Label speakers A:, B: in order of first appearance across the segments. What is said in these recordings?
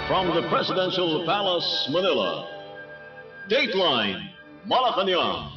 A: From the Presidential Palace, Manila, Dateline Malacañang.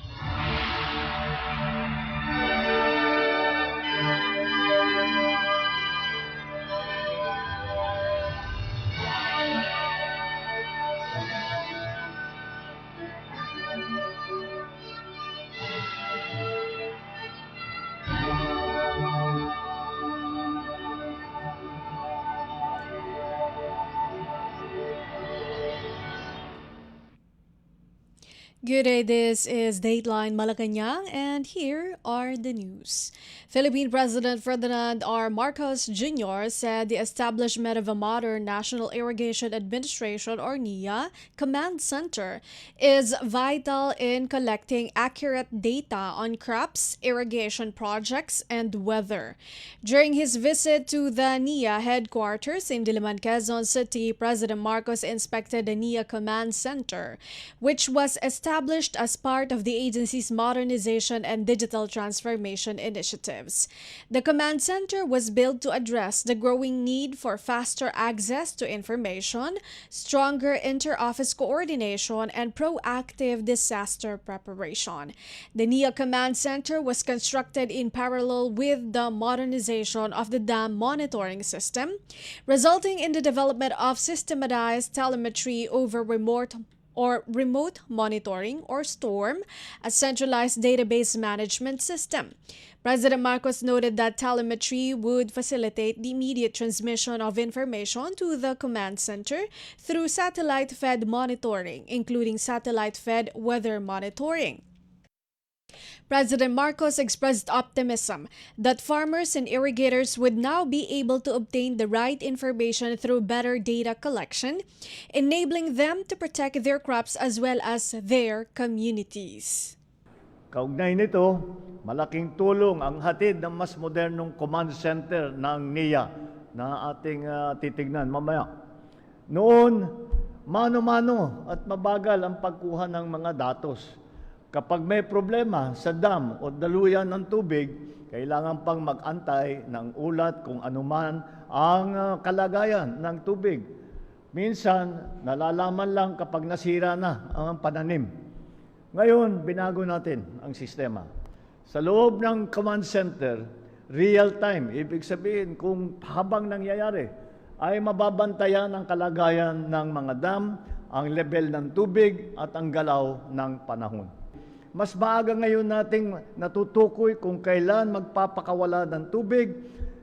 B: Good day, this is Dateline Malacañang, and here are the news. Philippine President Ferdinand R. Marcos Jr. said the establishment of a modern National Irrigation Administration or NIA command center is vital in collecting accurate data on crops, irrigation projects, and weather. During his visit to the NIA headquarters in Diliman, Quezon City, President Marcos inspected the NIA command center, which was established as part of the agency's modernization and digital transformation initiatives. The command center was built to address the growing need for faster access to information, stronger inter-office coordination, and proactive disaster preparation. The NIA command center was constructed in parallel with the modernization of the dam monitoring system, resulting in the development of systematized telemetry over remote monitoring or STORM, a centralized database management system. President Marcos noted that telemetry would facilitate the immediate transmission of information to the command center through satellite-fed monitoring, including satellite-fed weather monitoring. President Marcos expressed optimism that farmers and irrigators would now be able to obtain the right information through better data collection, enabling them to protect their crops as well as their communities.
C: Kaugnay nito, malaking tulong ang hatid ng mas modernong command center ng NIA na ating titignan mamaya. Noon, mano-mano at mabagal ang pagkuha ng mga datos. Kapag may problema sa dam o daluyan ng tubig, kailangan pang mag-antay ng ulat kung anuman ang kalagayan ng tubig. Minsan, nalalaman lang kapag nasira na ang pananim. Ngayon, binago natin ang sistema. Sa loob ng command center, real-time, ibig sabihin kung habang nangyayari, ay mababantayan ang kalagayan ng mga dam, ang level ng tubig at ang galaw ng panahon. Mas maaga ngayon nating natutukoy kung kailan magpapakawala ng tubig,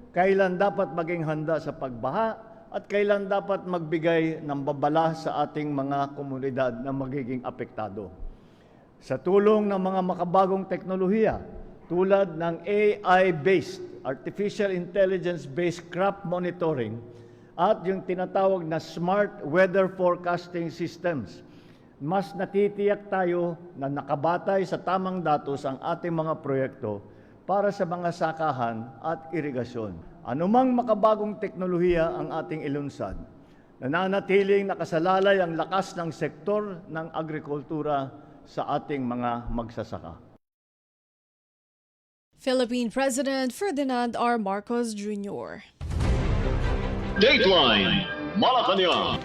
C: kailan dapat maging handa sa pagbaha, at kailan dapat magbigay ng babala sa ating mga komunidad na magiging apektado. Sa tulong ng mga makabagong teknolohiya, tulad ng AI-based, Artificial Intelligence-based crop monitoring, at yung tinatawag na Smart Weather Forecasting Systems, mas natitiyak tayo na nakabatay sa tamang datos ang ating mga proyekto para sa mga sakahan at irigasyon. Anumang makabagong teknolohiya ang ating ilunsad, nananatiling nakasalalay ang lakas ng sektor ng agrikultura sa ating mga magsasaka.
B: Philippine President Ferdinand R. Marcos Jr.
A: Dateline Malacañang.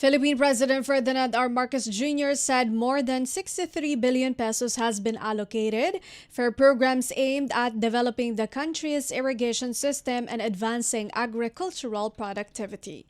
B: Philippine President Ferdinand R. Marcos Jr. said more than 63 billion pesos has been allocated for programs aimed at developing the country's irrigation system and advancing agricultural productivity.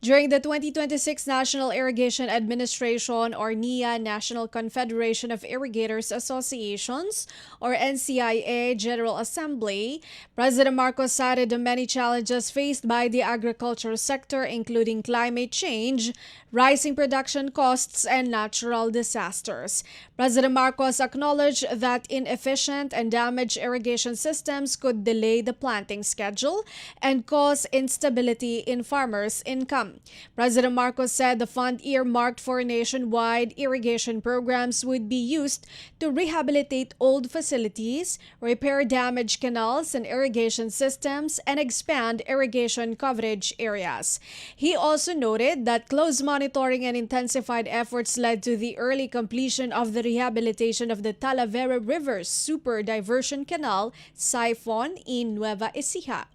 B: During the 2026 National Irrigation Administration or NIA National Confederation of Irrigators Associations or NCIA General Assembly, President Marcos cited the many challenges faced by the agriculture sector, including climate change, rising production costs, and natural disasters. President Marcos acknowledged that inefficient and damaged irrigation systems could delay the planting schedule and cause instability in farmers' income. President Marcos said the fund earmarked for nationwide irrigation programs would be used to rehabilitate old facilities, repair damaged canals and irrigation systems, and expand irrigation coverage areas. He also noted that close monitoring and intensified efforts led to the early completion of the rehabilitation of the Talavera River Super Diversion Canal siphon in Nueva Ecija.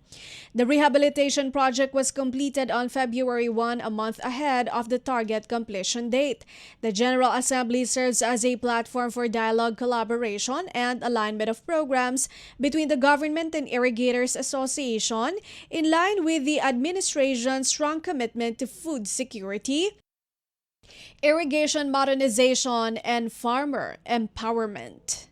B: The rehabilitation project was completed on February 1, a month ahead of the target completion date. The General Assembly serves as a platform for dialogue, collaboration, and alignment of programs between the Government and Irrigators Association in line with the administration's strong commitment to food security, irrigation modernization, and farmer empowerment.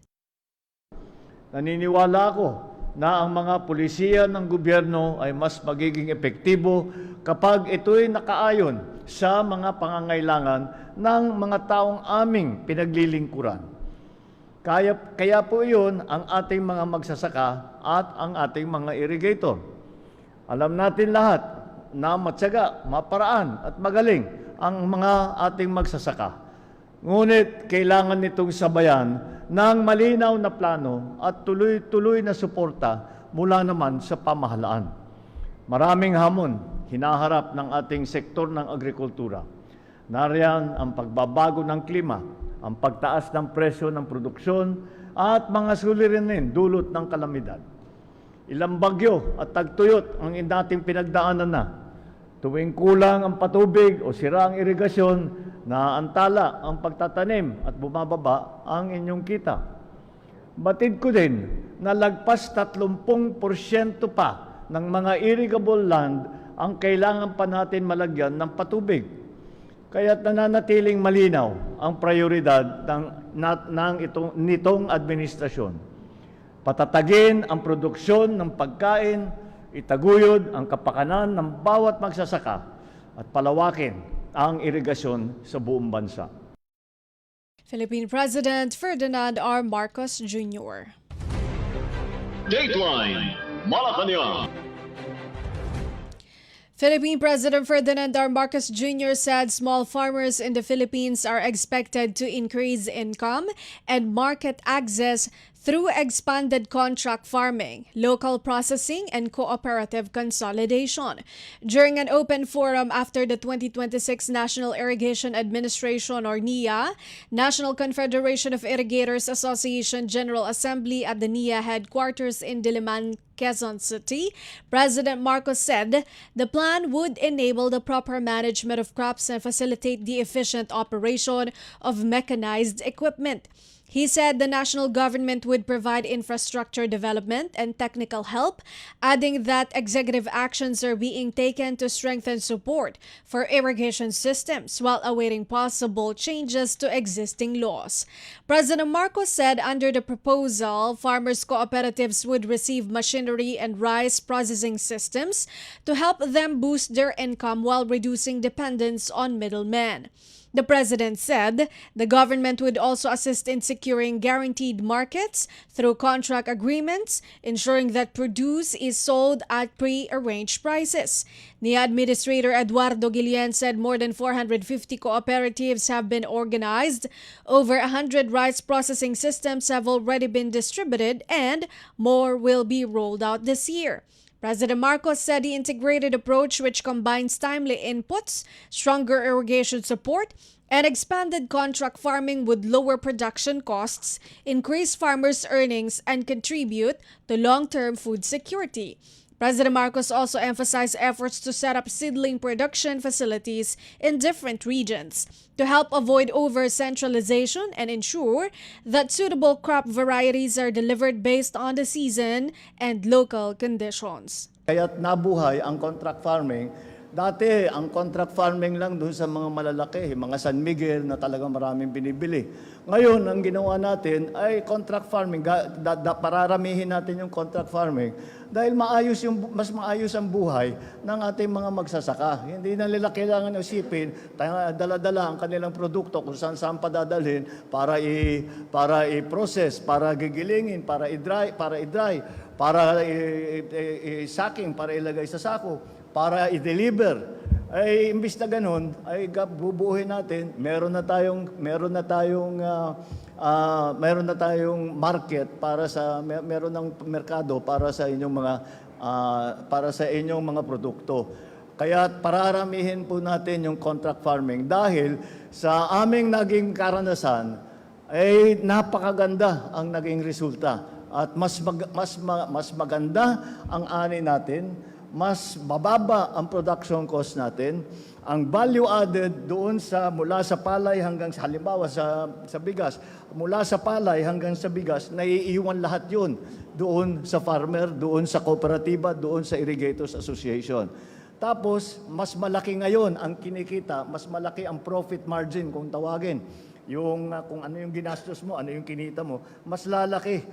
C: Naniniwala ako na ang mga pulisiya ng gobyerno ay mas magiging epektibo kapag ito'y nakaayon sa mga pangangailangan ng mga taong aming pinaglilingkuran. Kaya po iyon ang ating mga magsasaka at ang ating mga irrigator. Alam natin lahat na matyaga, maparaan at magaling ang mga ating magsasaka. Ngunit kailangan nitong sabayan ng malinaw na plano at tuloy-tuloy na suporta mula naman sa pamahalaan. Maraming hamon hinaharap ng ating sektor ng agrikultura. Nariyan ang pagbabago ng klima, ang pagtaas ng presyo ng produksyon at mga suliranin dulot ng kalamidad. Ilang bagyo at tagtuyot ang nating pinagdaanan na. Tuwing kulang ang patubig o sira ang irigasyon, naantala ang pagtatanim at bumababa ang inyong kita. Batid ko din na lagpas 30% pa ng mga irrigable land ang kailangan pa natin malagyan ng patubig. Kaya't nananatiling malinaw ang prioridad nitong administrasyon. Patatagin ang produksyon ng pagkain, itaguyod ang kapakanan ng bawat magsasaka at palawakin ang irigasyon sa buong bansa.
B: Philippine President Ferdinand R. Marcos Jr.
A: Dateline Malacañang.
B: Philippine President Ferdinand R. Marcos Jr. said small farmers in the Philippines are expected to increase income and market access through expanded contract farming, local processing, and cooperative consolidation. During an open forum after the 2026 National Irrigation Administration or NIA, National Confederation of Irrigators Association General Assembly at the NIA headquarters in Diliman, Quezon City, President Marcos said the plan would enable the proper management of crops and facilitate the efficient operation of mechanized equipment. He said the national government would provide infrastructure development and technical help, adding that executive actions are being taken to strengthen support for irrigation systems while awaiting possible changes to existing laws. President Marcos said under the proposal, farmers' cooperatives would receive machinery and rice processing systems to help them boost their income while reducing dependence on middlemen. The president said the government would also assist in securing guaranteed markets through contract agreements, ensuring that produce is sold at pre-arranged prices. The Administrator Eduardo Guillen said more than 450 cooperatives have been organized, over 100 rice processing systems have already been distributed, and more will be rolled out this year. President Marcos said the integrated approach, which combines timely inputs, stronger irrigation support, and expanded contract farming, would lower production costs, increase farmers' earnings, and contribute to long-term food security. President Marcos also emphasized efforts to set up seedling production facilities in different regions to help avoid over-centralization and ensure that suitable crop varieties are delivered based on the season and local conditions.
C: Kaya't nabuhay ang contract farming. Dati, ang contract farming lang doon sa mga malalaki, mga San Miguel na talagang maraming binibili. Ngayon, ang ginawa natin ay contract farming. Pararamihin natin yung contract farming dahil mas maayos ang buhay ng ating mga magsasaka. Hindi na nila kailangan isipin, dala-dala ang kanilang produkto kung saan padadalhin para i-process, para gigilingin, para i-dry, para i-sacking, para ilagay sa sako, para i-deliver. Ay imbis na ganun, ay bubuuhin natin, meron na tayong market meron ng merkado para sa inyong mga produkto. Kaya pararamihin po natin yung contract farming dahil sa aming naging karanasan ay napakaganda ang naging resulta. at mas maganda ang ani natin, mas bababa ang production cost natin, ang value added doon mula sa palay hanggang halimbawa sa bigas, mula sa palay hanggang sa bigas, naiiwan lahat 'yun doon sa farmer, doon sa kooperatiba, doon sa irrigators association. Tapos mas malaki ngayon ang kinikita, mas malaki ang profit margin kung tawagin. Yung kung ano yung ginastos mo, ano yung kinita mo, mas lalaki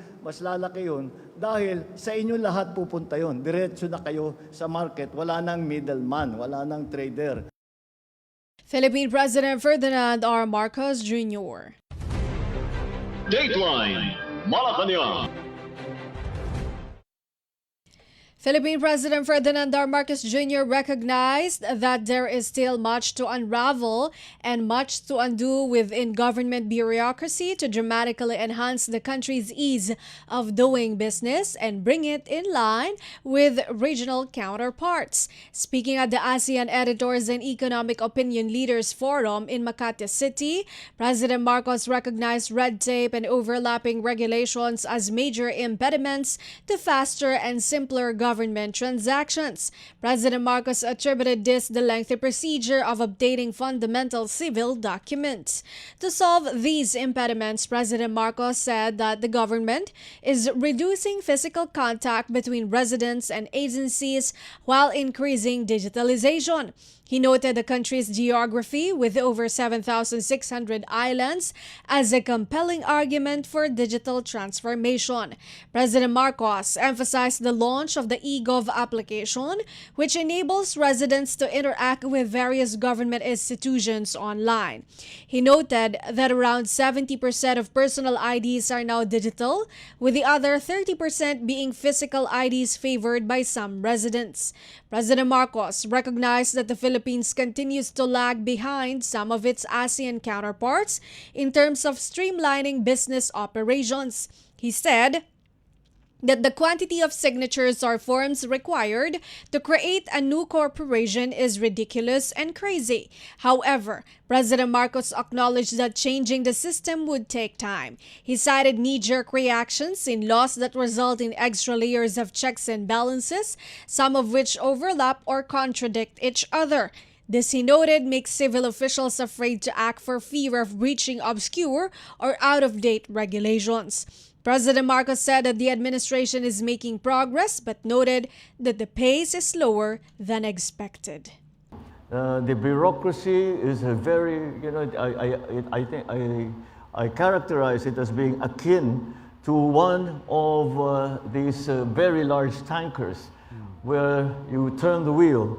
C: yun. Dahil sa inyo lahat pupunta yun. Diretso na kayo sa market. Wala nang middleman, wala nang trader.
B: Philippine President Ferdinand R. Marcos Jr.
A: Dateline Malacañang.
B: Philippine President Ferdinand R. Marcos Jr. recognized that there is still much to unravel and much to undo within government bureaucracy to dramatically enhance the country's ease of doing business and bring it in line with regional counterparts. Speaking at the ASEAN Editors and Economic Opinion Leaders Forum in Makati City, President Marcos recognized red tape and overlapping regulations as major impediments to faster and simpler government transactions. President Marcos attributed this the lengthy procedure of updating fundamental civil documents. To solve these impediments, President Marcos said that the government is reducing physical contact between residents and agencies while increasing digitalization. He noted the country's geography with over 7,600 islands as a compelling argument for digital transformation. President Marcos emphasized the launch of the eGov application, which enables residents to interact with various government institutions online. He noted that around 70% of personal IDs are now digital, with the other 30% being physical IDs favored by some residents. President Marcos recognized that the Philippines continues to lag behind some of its ASEAN counterparts in terms of streamlining business operations. He said that the quantity of signatures or forms required to create a new corporation is ridiculous and crazy. However, President Marcos acknowledged that changing the system would take time. He cited knee-jerk reactions in laws that result in extra layers of checks and balances, some of which overlap or contradict each other. This, he noted, makes civil officials afraid to act for fear of breaching obscure or out-of-date regulations. President Marcos said that the administration is making progress, but noted that the pace is slower than expected.
D: The bureaucracy is a very, I think I characterize it as being akin to one of these very large tankers where you turn the wheel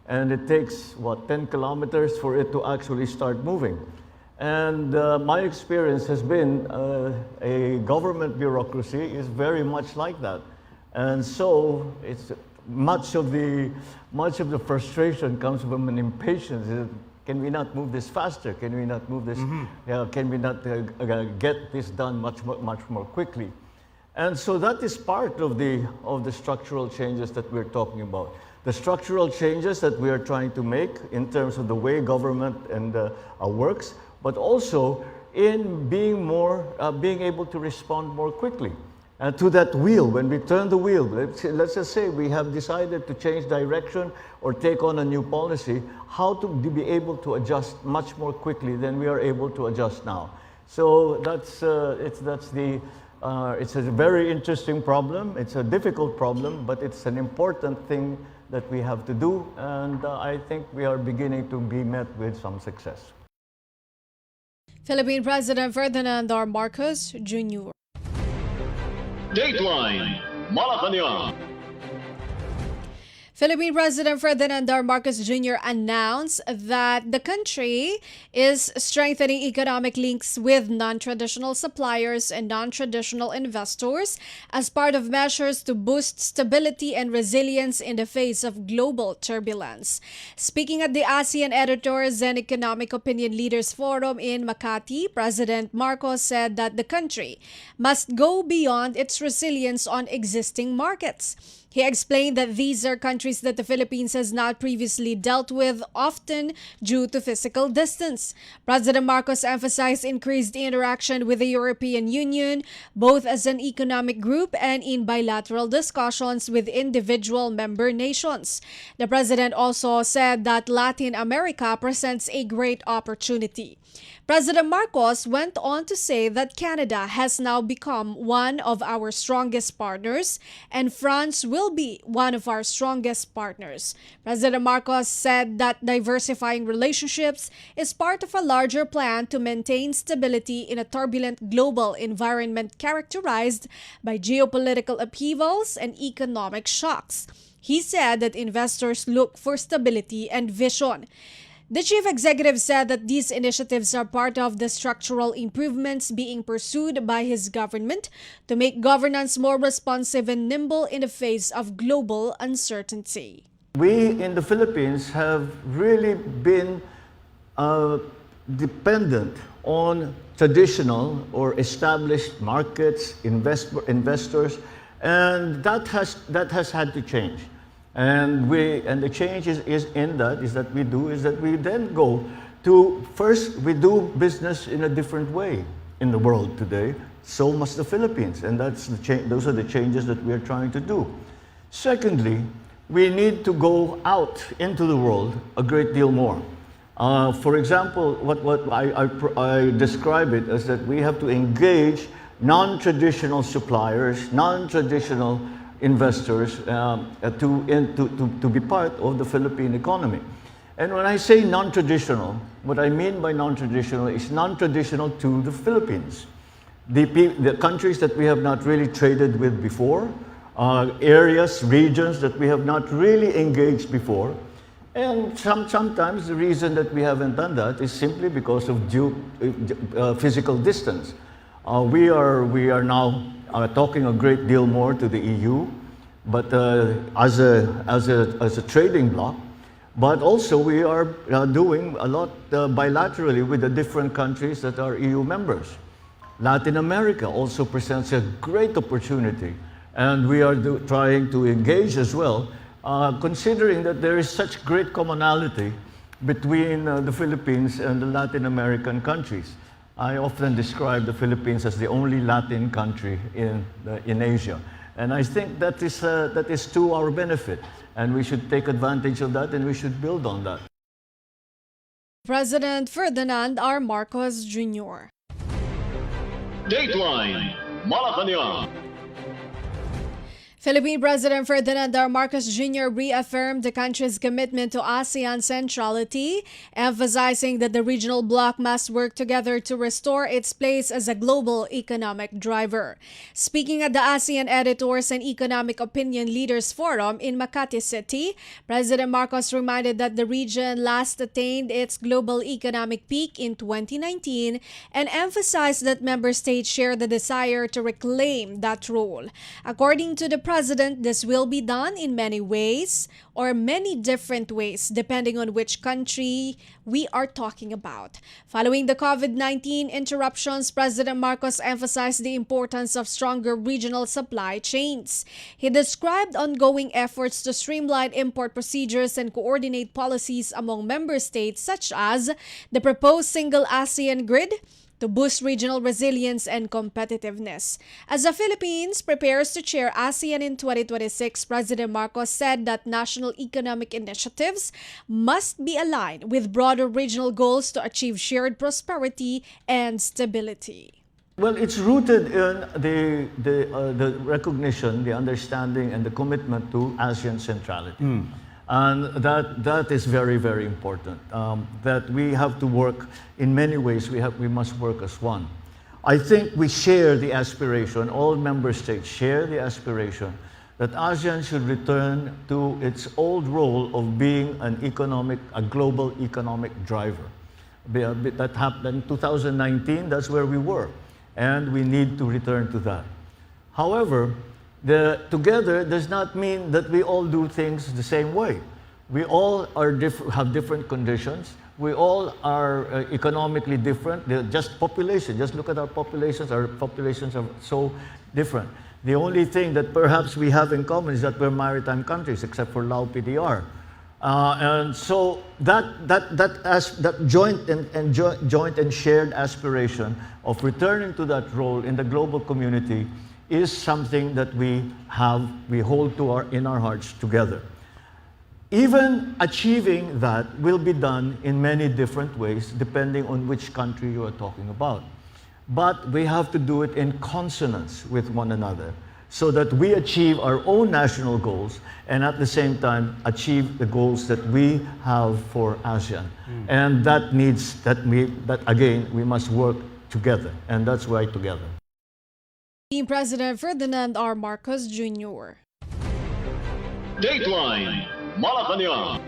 D: and it takes, 10 kilometers for it to actually start moving. And my experience has been a government bureaucracy is very much like that. And so it's much of the frustration comes from an impatience. Can we not move this faster? Can we not move this? Can we not get this done much more quickly? And so that is part of the structural changes that we're talking about. The structural changes that we are trying to make in terms of the way government works, but also in being able to respond more quickly to that wheel. When we turn the wheel, let's just say we have decided to change direction or take on a new policy, how to be able to adjust much more quickly than we are able to adjust now. So it's a very interesting problem. It's a difficult problem, but it's an important thing that we have to do, and I think we are beginning to be met with some success.
B: Philippine President Ferdinand R. Marcos Jr.
A: Dateline Malacañang.
B: Philippine President Ferdinand R. Marcos Jr. announced that the country is strengthening economic links with non-traditional suppliers and non-traditional investors as part of measures to boost stability and resilience in the face of global turbulence. Speaking at the ASEAN Editors and Economic Opinion Leaders Forum in Makati, President Marcos said that the country must go beyond its resilience on existing markets. He explained that these are countries that the Philippines has not previously dealt with, often due to physical distance. President Marcos emphasized increased interaction with the European Union, both as an economic group and in bilateral discussions with individual member nations. The president also said that Latin America presents a great opportunity. President Marcos went on to say that Canada has now become one of our strongest partners and France will be one of our strongest partners. President Marcos said that diversifying relationships is part of a larger plan to maintain stability in a turbulent global environment characterized by geopolitical upheavals and economic shocks. He said that investors look for stability and vision. The chief executive said that these initiatives are part of the structural improvements being pursued by his government to make governance more responsive and nimble in the face of global uncertainty.
D: We in the Philippines have really been dependent on traditional or established markets, investors, and that has had to change. And the change is that we then go to first we do business in a different way in the world today. So must the Philippines, and those are the changes that we are trying to do. Secondly, we need to go out into the world a great deal more. For example, what I describe it as that we have to engage non-traditional suppliers, non-traditional investors to be part of the Philippine economy. And when I say non-traditional, what I mean by non-traditional is non-traditional to the Philippines. The countries that we have not really traded with before, areas, regions that we have not really engaged before. And sometimes the reason that we haven't done that is simply because of physical distance. We are now talking a great deal more to the EU, but as a trading bloc. But also we are doing a lot bilaterally with the different countries that are EU members. Latin America also presents a great opportunity, and we are trying to engage as well, considering that there is such great commonality between the Philippines and the Latin American countries. I often describe the Philippines as the only Latin country in Asia. And I think that is to our benefit. And we should take advantage of that and we should build on that.
B: President Ferdinand R. Marcos Jr.
A: Dateline Malacañang.
B: Philippine President Ferdinand R. Marcos Jr. reaffirmed the country's commitment to ASEAN centrality, emphasizing that the regional bloc must work together to restore its place as a global economic driver. Speaking at the ASEAN Editors and Economic Opinion Leaders Forum in Makati City, President Marcos reminded that the region last attained its global economic peak in 2019 and emphasized that member states share the desire to reclaim that role. According to the President, this will be done in many ways or many different ways depending on which country we are talking about. Following the COVID-19 interruptions, President Marcos emphasized the importance of stronger regional supply chains. He described ongoing efforts to streamline import procedures and coordinate policies among member states, such as the proposed single ASEAN grid, to boost regional resilience and competitiveness. As the Philippines prepares to chair ASEAN in 2026, President Marcos said that national economic initiatives must be aligned with broader regional goals to achieve shared prosperity and stability.
D: Well, it's rooted in the recognition, the understanding, and the commitment to ASEAN centrality. And that is very, very important, that we have to work in many ways. We must work as one. I think we share the aspiration, all member states share the aspiration that ASEAN should return to its old role of being a global economic driver. That happened in 2019, that's where we were, and we need to return to that. However, together does not mean that we all do things the same way. We all have different conditions. We all are economically different. They're just population. Just look at our populations. Our populations are so different. The only thing that perhaps we have in common is that we're maritime countries, except for Lao PDR. And so that joint and shared aspiration of returning to that role in the global community is something that we hold in our hearts together. Even achieving that will be done in many different ways, depending on which country you are talking about. But we have to do it in consonance with one another, so that we achieve our own national goals and at the same time achieve the goals that we have for ASEAN. And that means that again, we must work together, and that's why together.
B: Team President Ferdinand R. Marcos Jr.
A: Dateline Malacañang.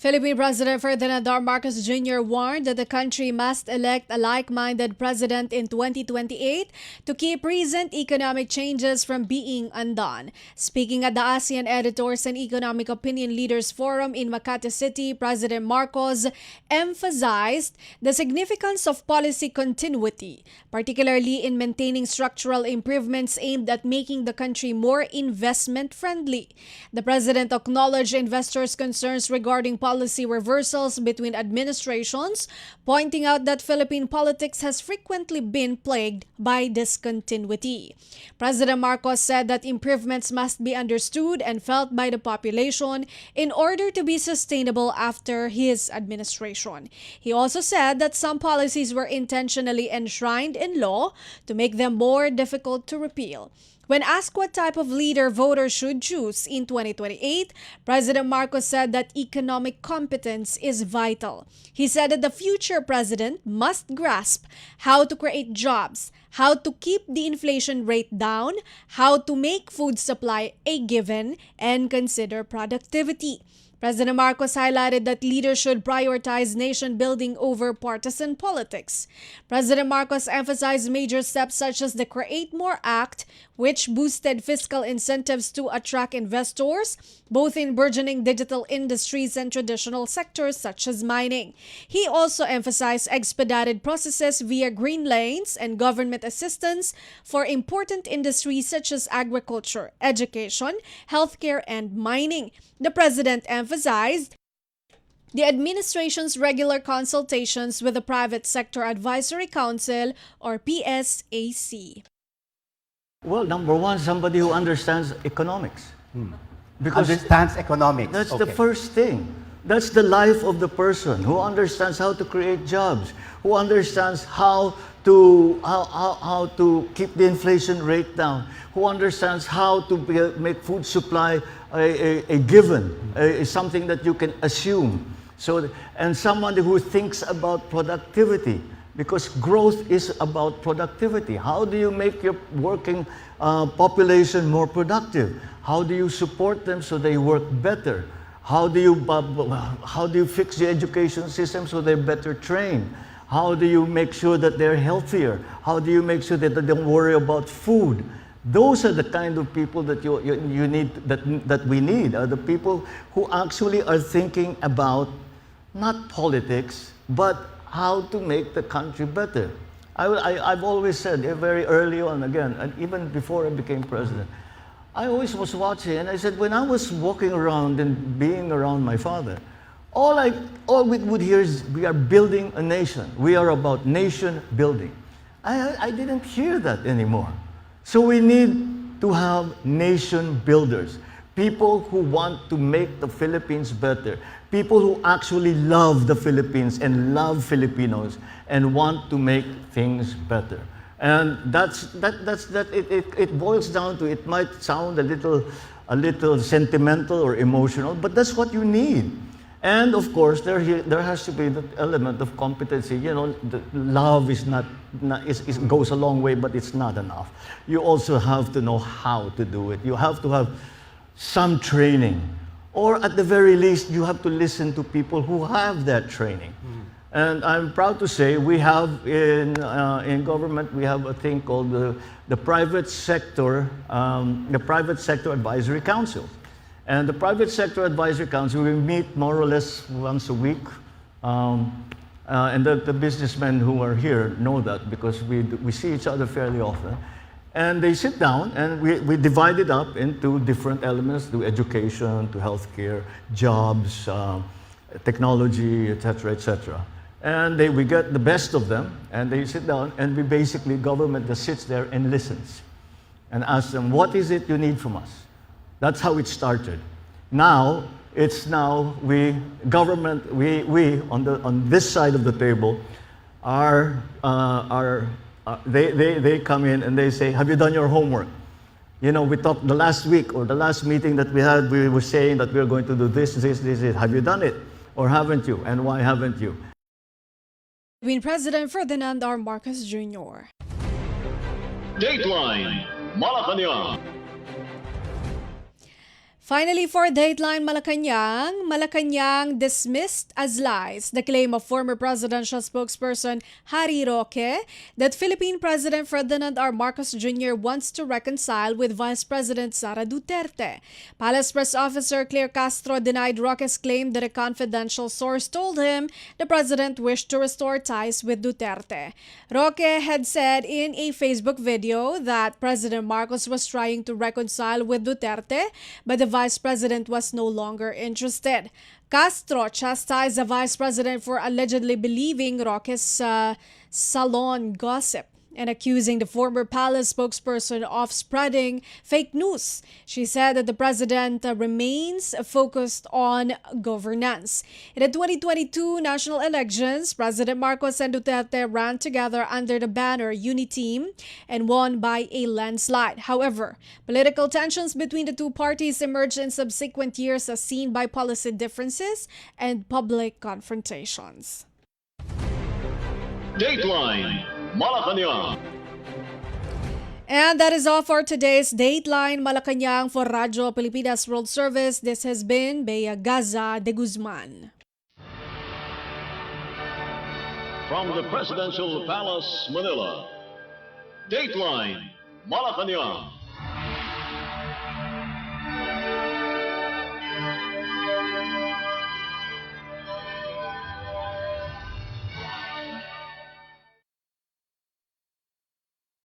B: Philippine President Ferdinand R. Marcos Jr. warned that the country must elect a like-minded president in 2028 to keep recent economic changes from being undone. Speaking at the ASEAN Editors and Economic Opinion Leaders Forum in Makati City, President Marcos emphasized the significance of policy continuity, particularly in maintaining structural improvements aimed at making the country more investment-friendly. The president acknowledged investors' concerns regarding policy reversals between administrations, pointing out that Philippine politics has frequently been plagued by discontinuity. President Marcos said that improvements must be understood and felt by the population in order to be sustainable after his administration. He also said that some policies were intentionally enshrined in law to make them more difficult to repeal. When asked what type of leader voters should choose in 2028, President Marcos said that economic competence is vital. He said that the future president must grasp how to create jobs, how to keep the inflation rate down, how to make food supply a given, and consider productivity. President Marcos highlighted that leaders should prioritize nation building over partisan politics. President Marcos emphasized major steps such as the Create More Act, which boosted fiscal incentives to attract investors, both in burgeoning digital industries and traditional sectors such as mining. He also emphasized expedited processes via green lanes and government assistance for important industries such as agriculture, education, healthcare, and mining. The president emphasized the administration's regular consultations with the Private Sector Advisory Council, or PSAC.
D: Well, number one, somebody who understands economics. Because
E: Understands economics.
D: that's
E: Okay.
D: the first thing. That's the life of the person who understands how to create jobs, who understands how to keep the inflation rate down, who understands how to make food supply a given, something that you can assume. So, and someone who thinks about productivity, because growth is about productivity. How do you make your working population more productive? How do you support them so they work better? How do you fix the education system so they're better trained? How do you make sure that they're healthier? How do you make sure that they don't worry about food? Those are the kind of people that you need, that we need, are the people who actually are thinking about not politics, but how to make the country better. I've always said, very early on, again, and even before I became president, I always was watching, and I said, when I was walking around and being around my father, all we would hear is, we are building a nation. We are about nation building. I didn't hear that anymore. So we need to have nation builders, people who want to make the Philippines better, people who actually love the Philippines and love Filipinos and want to make things better. And it boils down to, it might sound a little sentimental or emotional, but that's what you need. And of course, there has to be the element of competency. You know, the love is goes a long way, but it's not enough. You also have to know how to do it. You have to have some training, or at the very least, you have to listen to people who have that training. And I'm proud to say we have in government, we have a thing called the Private Sector Advisory Council. And the Private Sector Advisory Council, we meet more or less once a week. And the businessmen who are here know that, because we see each other fairly often. And they sit down, and we divide it up into different elements, to education, to healthcare, jobs, technology, etc., etc. And we get the best of them, and they sit down, and we basically, government just sits there and listens and asks them, what is it you need from us? That's how it started. Now, government, we on this side of the table they come in and they say, have you done your homework? You know, we talked the last week or the last meeting that we had, we were saying that we are going to do this. Have you done it? Or haven't you? And why haven't you?
B: Between President Ferdinand R. Marcos Jr.
A: Dateline Malacañang.
B: Finally, for Dateline Malacañang, Malacañang dismissed as lies the claim of former presidential spokesperson Harry Roque that Philippine President Ferdinand R. Marcos Jr. wants to reconcile with Vice President Sara Duterte. Palace Press Officer Claire Castro denied Roque's claim that a confidential source told him the president wished to restore ties with Duterte. Roque had said in a Facebook video that President Marcos was trying to reconcile with Duterte, but the Vice President was no longer interested. Castro chastised the Vice President for allegedly believing Roque's salon gossip and accusing the former palace spokesperson of spreading fake news. She said that the president remains focused on governance. In the 2022 national elections, President Marcos and Duterte ran together under the banner Uniteam and won by a landslide. However, political tensions between the two parties emerged in subsequent years as seen by policy differences and public confrontations.
A: Dateline Malacañang.
B: And that is all for today's Dateline Malacañang for Radyo Pilipinas World Service. This has been Bea Gaza-de Guzman.
A: From the Presidential Palace, Manila, Dateline Malacañang.